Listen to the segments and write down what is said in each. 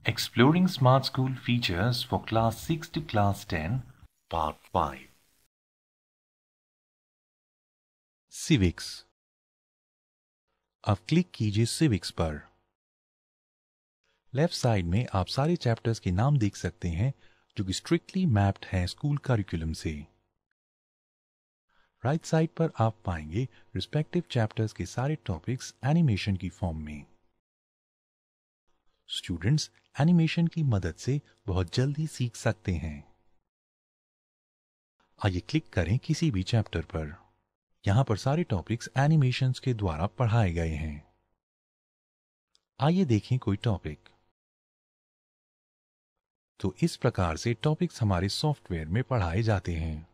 Exploring Smart School Features for Class 6 to Class 10, Part 5. Civics. अब click कीजिए civics पर। Left side में आप सारे चैप्टर्स के नाम देख सकते हैं जो कि स्ट्रिक्टली मैप्ड हैं स्कूल करिकुलम से। राइट साइड पर आप पाएंगे रिस्पेक्टिव चैप्टर्स के सारे टॉपिक्स एनिमेशन की फॉर्म में। स्टूडेंट्स एनिमेशन की मदद से बहुत जल्दी सीख सकते हैं। आइए क्लिक करें किसी भी चैप्टर पर। यहां पर सारे टॉपिक्स एनिमेशंस के द्वारा पढ़ाए गए हैं। आइए देखें कोई टॉपिक। तो इस प्रकार से टॉपिक्स हमारे सॉफ्टवेयर में पढ़ाए जाते हैं।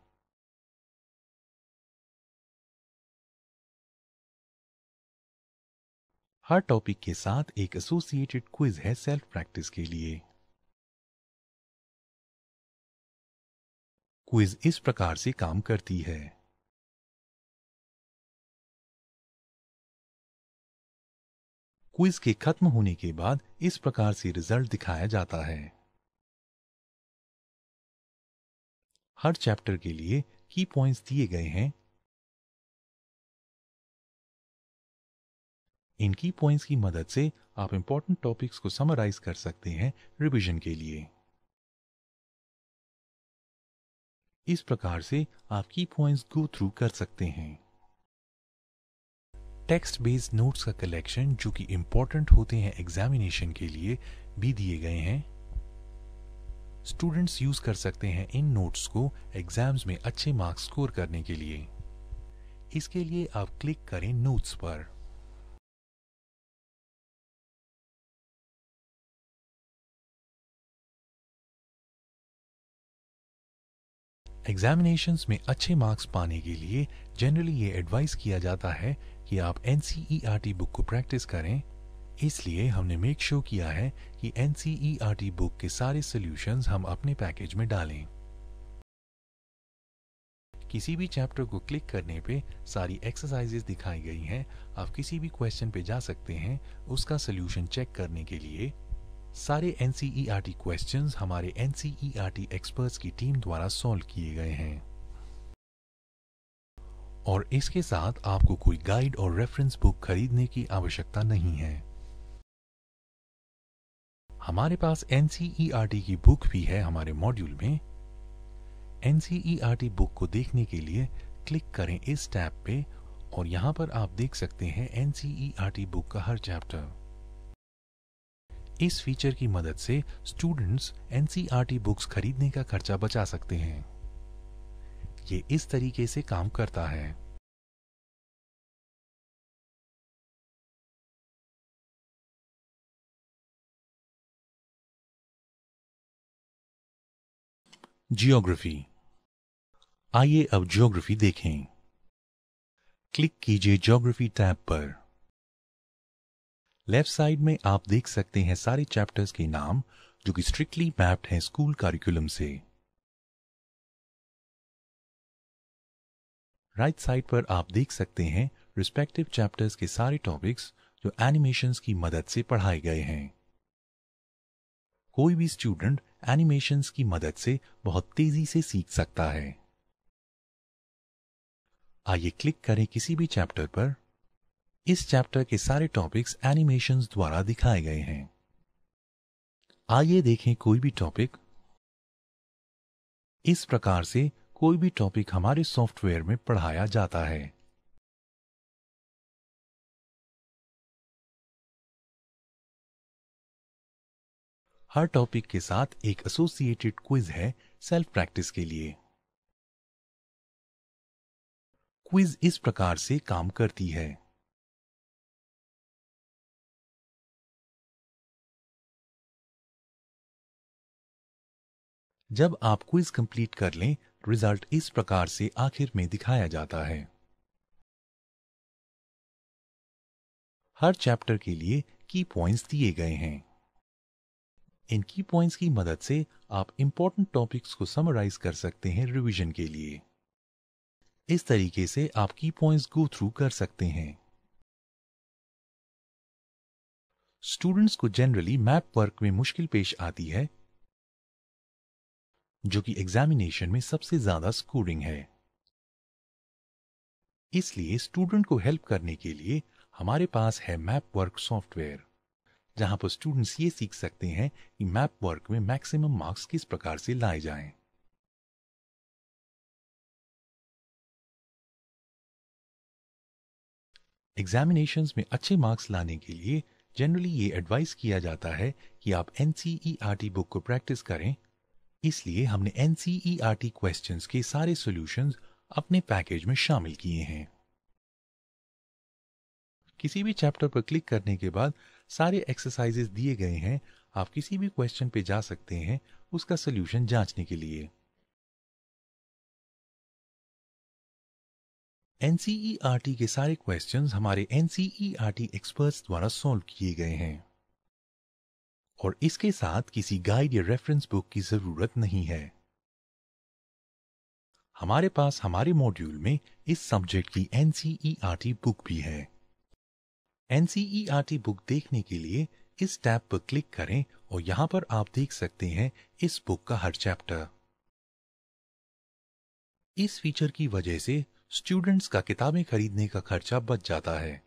हर टॉपिक के साथ एक एसोसिएटेड क्विज है सेल्फ प्रैक्टिस के लिए। क्विज इस प्रकार से काम करती है। क्विज के खत्म होने के बाद इस प्रकार से रिजल्ट दिखाया जाता है। हर चैप्टर के लिए की पॉइंट्स दिए गए हैं। इन की पॉइंट्स की मदद से आप इंपॉर्टेंट टॉपिक्स को समराइज कर सकते हैं रिवीजन के लिए। इस प्रकार से आप की पॉइंट्स गो थ्रू कर सकते हैं। टेक्स्ट बेस्ड नोट्स का कलेक्शन जो कि इंपॉर्टेंट होते हैं एग्जामिनेशन के लिए भी दिए गए हैं। स्टूडेंट्स यूज कर सकते हैं इन नोट्स को एग्जाम्स में अच्छे मार्क्स स्कोर करने के लिए। इसके लिए आप क्लिक करें नोट्स पर। एग्जामिनेशंस में अच्छे मार्क्स पाने के लिए जनरली ये एडवाइस किया जाता है कि आप एनसीईआरटी बुक को प्रैक्टिस करें। इसलिए हमने मेक श्योर किया है कि एनसीईआरटी बुक के सारे सॉल्यूशंस हम अपने पैकेज में डालें। किसी भी चैप्टर को क्लिक करने पे सारी एक्सरसाइजेस दिखाई गई हैं। आप किसी भी क्वेश्चन पे जा सकते हैं उसका सॉल्यूशन चेक करने के लिए। सारे एनसीईआरटी क्वेश्चंस हमारे एनसीईआरटी एक्सपर्ट्स की टीम द्वारा सॉल्व किए गए हैं। और इसके साथ आपको कोई गाइड और रेफरेंस बुक खरीदने की आवश्यकता नहीं है। हमारे पास एनसीईआरटी की बुक भी है हमारे मॉड्यूल में। एनसीईआरटी बुक को देखने के लिए क्लिक करें इस टैब पे और यहां पर आप देख सकते हैं एनसीईआरटी बुक का हर चैप्टर। इस फीचर की मदद से स्टूडेंट्स एनसीईआरटी बुक्स खरीदने का खर्चा बचा सकते हैं। ये इस तरीके से काम करता है। जियोग्राफी। आइए अब ज्योग्राफी देखें। क्लिक कीजिए ज्योग्राफी टैब पर। लेफ्ट साइड में आप देख सकते हैं सारे चैप्टर्स के नाम जो कि स्ट्रिक्टली मैप्ड हैं स्कूल करिकुलम से। राइट साइड पर आप देख सकते हैं रिस्पेक्टिव चैप्टर्स के सारे टॉपिक्स जो एनिमेशंस की मदद से पढ़ाए गए हैं। कोई भी स्टूडेंट एनिमेशंस की मदद से बहुत तेजी से सीख सकता है। आइए क्लिक करें किसी भी चैप्टर पर। इस चैप्टर के सारे टॉपिक्स एनिमेशंस द्वारा दिखाए गए हैं। आइए देखें कोई भी टॉपिक। इस प्रकार से कोई भी टॉपिक हमारे सॉफ्टवेयर में पढ़ाया जाता है। हर टॉपिक के साथ एक एसोसिएटेड क्विज है सेल्फ प्रैक्टिस के लिए। क्विज इस प्रकार से काम करती है। जब आप क्विज कंप्लीट कर लें रिजल्ट इस प्रकार से आखिर में दिखाया जाता है। हर चैप्टर के लिए की पॉइंट्स दिए गए हैं। इन की पॉइंट्स की मदद से आप इंपॉर्टेंट टॉपिक्स को समराइज कर सकते हैं रिवीजन के लिए। इस तरीके से आप की पॉइंट्स गो थ्रू कर सकते हैं। स्टूडेंट्स को जनरली मैप वर्क में मुश्किल पेश आती है, जो कि एग्जामिनेशन में सबसे ज्यादा स्कोरिंग है। इसलिए स्टूडेंट को हेल्प करने के लिए हमारे पास है मैप वर्क सॉफ्टवेयर, जहां पर स्टूडेंट्स ये सीख सकते हैं कि मैप वर्क में मैक्सिमम मार्क्स किस प्रकार से लाए जाएं। एग्जामिनेशंस में अच्छे मार्क्स लाने के लिए जनरली ये एडवाइस किया जाता है कि आप एनसीईआरटी बुक को प्रैक्टिस करें। इसलिए हमने एनसीईआरटी क्वेश्चंस के सारे सॉल्यूशंस अपने पैकेज में शामिल किए हैं। किसी भी चैप्टर पर क्लिक करने के बाद सारे एक्सरसाइजेस दिए गए हैं। आप किसी भी क्वेश्चन पे जा सकते हैं उसका सॉल्यूशन जांचने के लिए। एनसीईआरटी के सारे क्वेश्चंस हमारे एनसीईआरटी एक्सपर्ट्स द्वारा सॉल्व किए गए हैं और इसके साथ किसी गाइड या रेफरेंस बुक की जरूरत नहीं है। हमारे पास हमारे मॉड्यूल में इस सब्जेक्ट की एनसीईआरटी बुक भी है। एनसीईआरटी बुक देखने के लिए इस टैब पर क्लिक करें और यहां पर आप देख सकते हैं इस बुक का हर चैप्टर। इस फीचर की वजह से स्टूडेंट्स का किताबें खरीदने का खर्चा बच जाता है।